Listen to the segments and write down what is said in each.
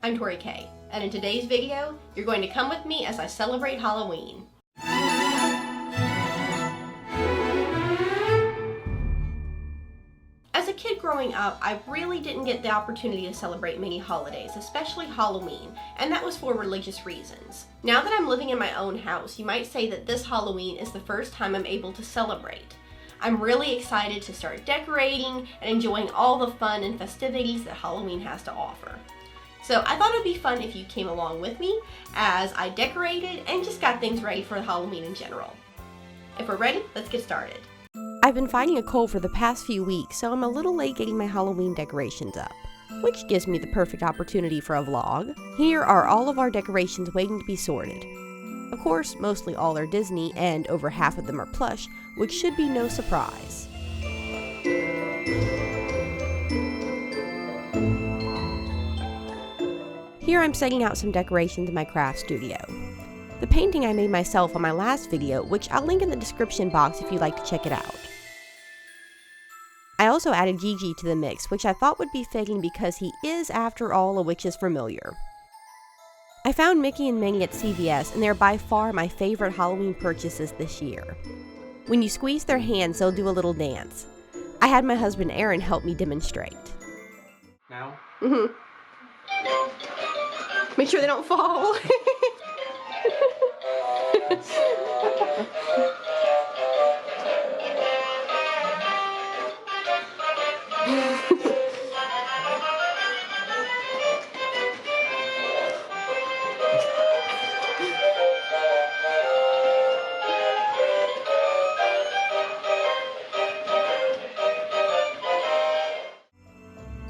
I'm Torrie K, and in today's video, you're going to come with me as I celebrate Halloween. As a kid growing up, I really didn't get the opportunity to celebrate many holidays, especially Halloween, and that was for religious reasons. Now that I'm living in my own house, you might say that this Halloween is the first time I'm able to celebrate. I'm really excited to start decorating and enjoying all the fun and festivities that Halloween has to offer. So I thought it would be fun if you came along with me as I decorated and just got things ready for Halloween in general. If we're ready, let's get started. I've been fighting a cold for the past few weeks, so I'm a little late getting my Halloween decorations up, which gives me the perfect opportunity for a vlog. Here are all of our decorations waiting to be sorted. Of course, mostly all are Disney, and over half of them are plush, which should be no surprise. Here I'm setting out some decorations in my craft studio. The painting I made myself on my last video, which I'll link in the description box if you'd like to check it out. I also added Gigi to the mix, which I thought would be fitting because he is, after all, a witch's familiar. I found Mickey and Minnie at CVS, and they're by far my favorite Halloween purchases this year. When you squeeze their hands, they'll do a little dance. I had my husband Aaron help me demonstrate. Now? Make sure they don't fall.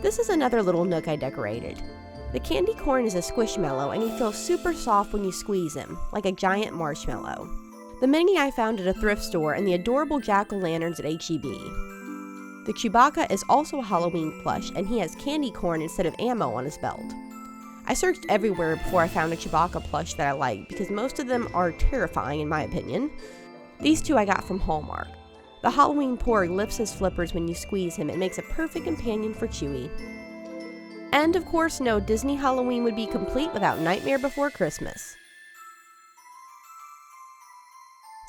This is another little nook I decorated. The candy corn is a squishmallow and he feels super soft when you squeeze him, like a giant marshmallow. The Minnie I found at a thrift store and the adorable jack-o'-lanterns at H-E-B. The Chewbacca is also a Halloween plush and he has candy corn instead of ammo on his belt. I searched everywhere before I found a Chewbacca plush that I liked because most of them are terrifying in my opinion. These two I got from Hallmark. The Halloween porg lifts his flippers when you squeeze him and makes a perfect companion for Chewie. And of course, no Disney Halloween would be complete without Nightmare Before Christmas.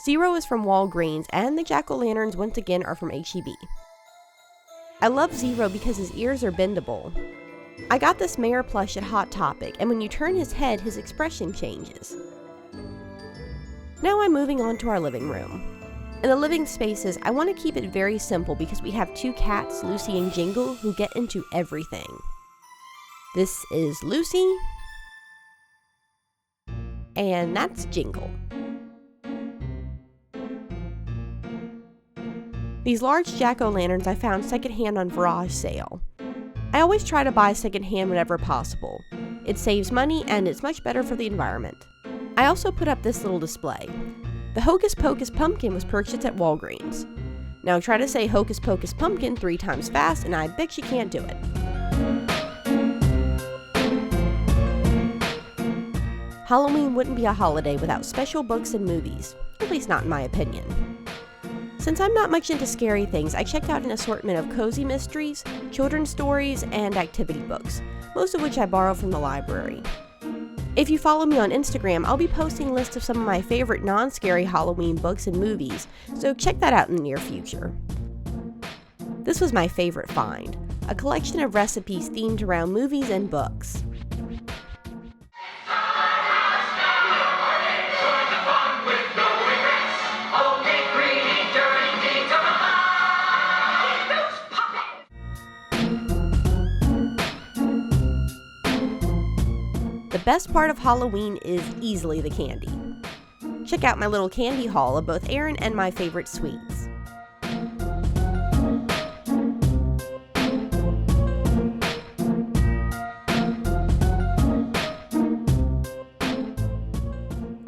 Zero is from Walgreens, and the jack-o'-lanterns once again are from H-E-B. I love Zero because his ears are bendable. I got this Mayor plush at Hot Topic, and when you turn his head, his expression changes. Now I'm moving on to our living room. In the living spaces, I want to keep it very simple because we have two cats, Lucy and Jingle, who get into everything. This is Lucy, and that's Jingle. These large jack-o'-lanterns I found secondhand on Virage sale. I always try to buy secondhand whenever possible. It saves money and it's much better for the environment. I also put up this little display. The Hocus Pocus pumpkin was purchased at Walgreens. Now try to say Hocus Pocus pumpkin 3 times fast and I bet you can't do it. Halloween wouldn't be a holiday without special books and movies, at least not in my opinion. Since I'm not much into scary things, I checked out an assortment of cozy mysteries, children's stories, and activity books, most of which I borrow from the library. If you follow me on Instagram, I'll be posting lists of some of my favorite non-scary Halloween books and movies, so check that out in the near future. This was my favorite find, a collection of recipes themed around movies and books. The best part of Halloween is easily the candy. Check out my little candy haul of both Aaron and my favorite sweets.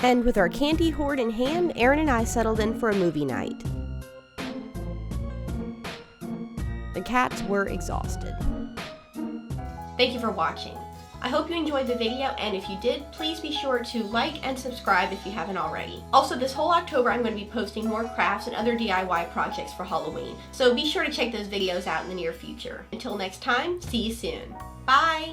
And with our candy hoard in hand, Aaron and I settled in for a movie night. The cats were exhausted. Thank you for watching. I hope you enjoyed the video, and if you did, please be sure to like and subscribe if you haven't already. Also, this whole October I'm going to be posting more crafts and other DIY projects for Halloween, so be sure to check those videos out in the near future. Until next time, see you soon. Bye!